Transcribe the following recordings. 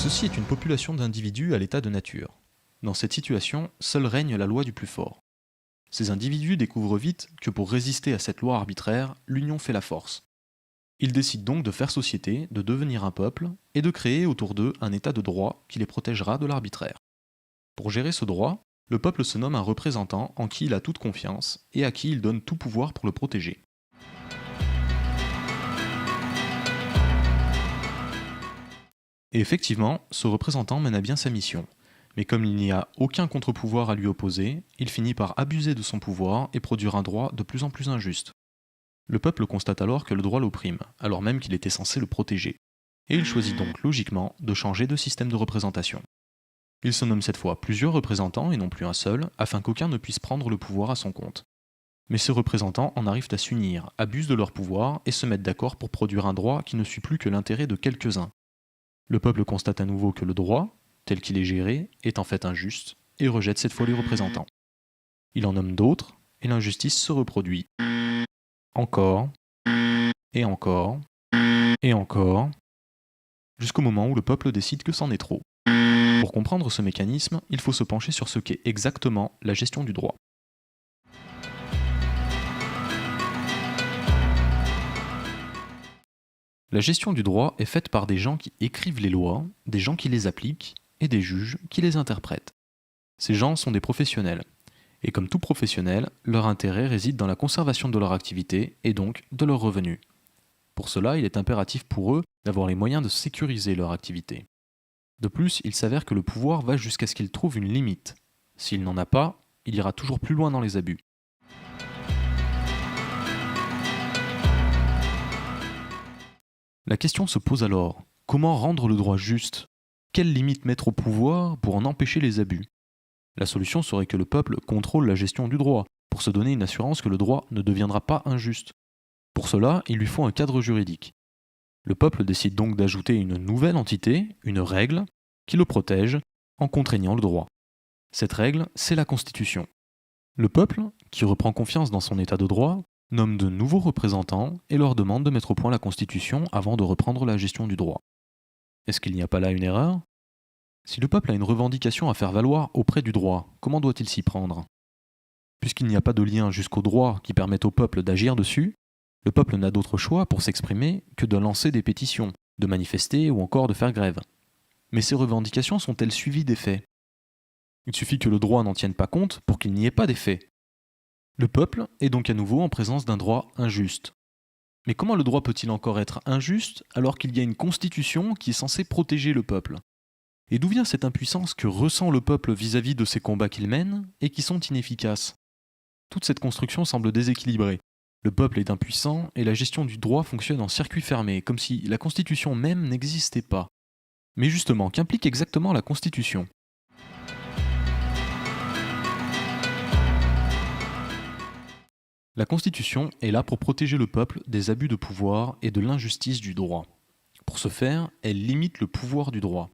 Ceci est une population d'individus à l'état de nature. Dans cette situation, seule règne la loi du plus fort. Ces individus découvrent vite que pour résister à cette loi arbitraire, l'union fait la force. Ils décident donc de faire société, de devenir un peuple, et de créer autour d'eux un état de droit qui les protégera de l'arbitraire. Pour gérer ce droit, le peuple se nomme un représentant en qui il a toute confiance et à qui il donne tout pouvoir pour le protéger. Et effectivement, ce représentant mène à bien sa mission. Mais comme il n'y a aucun contre-pouvoir à lui opposer, il finit par abuser de son pouvoir et produire un droit de plus en plus injuste. Le peuple constate alors que le droit l'opprime, alors même qu'il était censé le protéger. Et il choisit donc logiquement de changer de système de représentation. Il se nomme cette fois plusieurs représentants et non plus un seul, afin qu'aucun ne puisse prendre le pouvoir à son compte. Mais ces représentants en arrivent à s'unir, abusent de leur pouvoir et se mettent d'accord pour produire un droit qui ne suit plus que l'intérêt de quelques-uns. Le peuple constate à nouveau que le droit, tel qu'il est géré, est en fait injuste, et rejette cette fois les représentants. Il en nomme d'autres, et l'injustice se reproduit. Encore, et encore, et encore, jusqu'au moment où le peuple décide que c'en est trop. Pour comprendre ce mécanisme, il faut se pencher sur ce qu'est exactement la gestion du droit. La gestion du droit est faite par des gens qui écrivent les lois, des gens qui les appliquent, et des juges qui les interprètent. Ces gens sont des professionnels. Et comme tout professionnel, leur intérêt réside dans la conservation de leur activité et donc de leurs revenus. Pour cela, il est impératif pour eux d'avoir les moyens de sécuriser leur activité. De plus, il s'avère que le pouvoir va jusqu'à ce qu'il trouve une limite. S'il n'en a pas, il ira toujours plus loin dans les abus. La question se pose alors, comment rendre le droit juste ? Quelles limites mettre au pouvoir pour en empêcher les abus ? La solution serait que le peuple contrôle la gestion du droit, pour se donner une assurance que le droit ne deviendra pas injuste. Pour cela, il lui faut un cadre juridique. Le peuple décide donc d'ajouter une nouvelle entité, une règle, qui le protège, en contraignant le droit. Cette règle, c'est la Constitution. Le peuple, qui reprend confiance dans son état de droit, nomme de nouveaux représentants et leur demande de mettre au point la Constitution avant de reprendre la gestion du droit. Est-ce qu'il n'y a pas là une erreur ? Si le peuple a une revendication à faire valoir auprès du droit, comment doit-il s'y prendre ? Puisqu'il n'y a pas de lien jusqu'au droit qui permette au peuple d'agir dessus, le peuple n'a d'autre choix pour s'exprimer que de lancer des pétitions, de manifester ou encore de faire grève. Mais ces revendications sont-elles suivies d'effets ? Il suffit que le droit n'en tienne pas compte pour qu'il n'y ait pas d'effet. Le peuple est donc à nouveau en présence d'un droit injuste. Mais comment le droit peut-il encore être injuste alors qu'il y a une constitution qui est censée protéger le peuple ? Et d'où vient cette impuissance que ressent le peuple vis-à-vis de ces combats qu'il mène et qui sont inefficaces ? Toute cette construction semble déséquilibrée. Le peuple est impuissant et la gestion du droit fonctionne en circuit fermé, comme si la Constitution même n'existait pas. Mais justement, qu'implique exactement la Constitution ? La Constitution est là pour protéger le peuple des abus de pouvoir et de l'injustice du droit. Pour ce faire, elle limite le pouvoir du droit.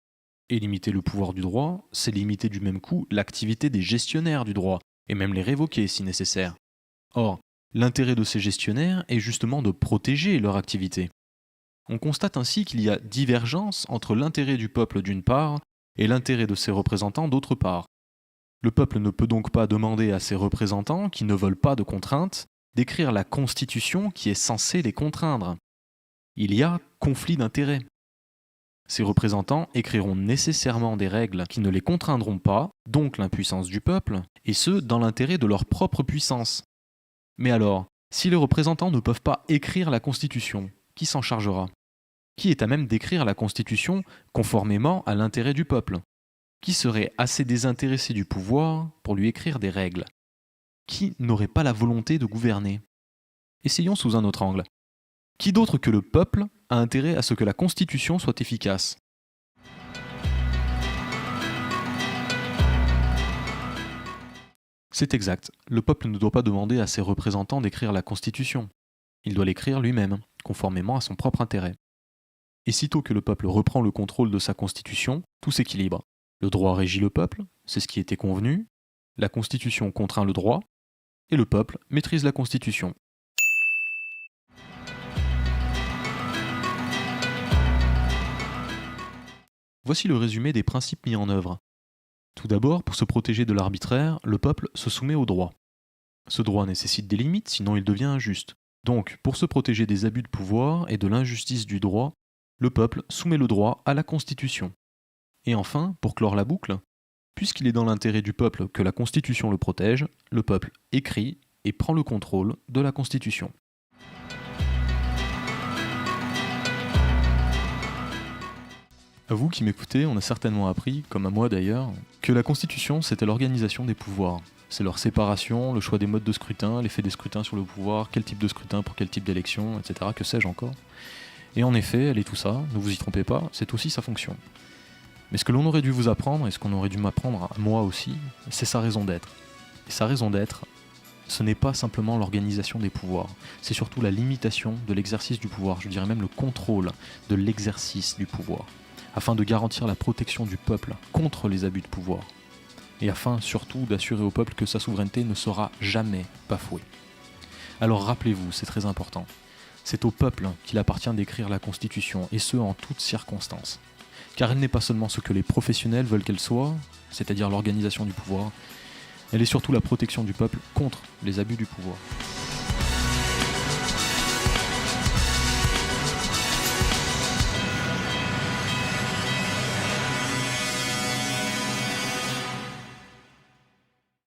Et limiter le pouvoir du droit, c'est limiter du même coup l'activité des gestionnaires du droit, et même les révoquer si nécessaire. Or, l'intérêt de ces gestionnaires est justement de protéger leur activité. On constate ainsi qu'il y a divergence entre l'intérêt du peuple d'une part et l'intérêt de ses représentants d'autre part. Le peuple ne peut donc pas demander à ses représentants, qui ne veulent pas de contraintes, d'écrire la Constitution qui est censée les contraindre. Il y a conflit d'intérêts. Ces représentants écriront nécessairement des règles qui ne les contraindront pas, donc l'impuissance du peuple, et ce, dans l'intérêt de leur propre puissance. Mais alors, si les représentants ne peuvent pas écrire la Constitution, qui s'en chargera ? Qui est à même d'écrire la Constitution conformément à l'intérêt du peuple ? Qui serait assez désintéressé du pouvoir pour lui écrire des règles ? Qui n'aurait pas la volonté de gouverner ? Essayons sous un autre angle. Qui d'autre que le peuple a intérêt à ce que la Constitution soit efficace ? C'est exact, le peuple ne doit pas demander à ses représentants d'écrire la Constitution. Il doit l'écrire lui-même, conformément à son propre intérêt. Et sitôt que le peuple reprend le contrôle de sa Constitution, tout s'équilibre. Le droit régit le peuple, c'est ce qui était convenu, la Constitution contraint le droit, et le peuple maîtrise la Constitution. Voici le résumé des principes mis en œuvre. Tout d'abord, pour se protéger de l'arbitraire, le peuple se soumet au droit. Ce droit nécessite des limites, sinon il devient injuste. Donc, pour se protéger des abus de pouvoir et de l'injustice du droit, le peuple soumet le droit à la Constitution. Et enfin, pour clore la boucle, puisqu'il est dans l'intérêt du peuple que la Constitution le protège, le peuple écrit et prend le contrôle de la Constitution. À vous qui m'écoutez, on a certainement appris, comme à moi d'ailleurs, que la Constitution c'était l'organisation des pouvoirs. C'est leur séparation, le choix des modes de scrutin, l'effet des scrutins sur le pouvoir, quel type de scrutin pour quel type d'élection, etc. Que sais-je encore. Et en effet, elle est tout ça, ne vous y trompez pas, c'est aussi sa fonction. Mais ce que l'on aurait dû vous apprendre, et ce qu'on aurait dû m'apprendre à moi aussi, c'est sa raison d'être. Et sa raison d'être, ce n'est pas simplement l'organisation des pouvoirs, c'est surtout la limitation de l'exercice du pouvoir, je dirais même le contrôle de l'exercice du pouvoir, afin de garantir la protection du peuple contre les abus de pouvoir, et afin surtout d'assurer au peuple que sa souveraineté ne sera jamais bafouée. Alors rappelez-vous, c'est très important, c'est au peuple qu'il appartient d'écrire la Constitution, et ce en toutes circonstances. Car elle n'est pas seulement ce que les professionnels veulent qu'elle soit, c'est-à-dire l'organisation du pouvoir, elle est surtout la protection du peuple contre les abus du pouvoir.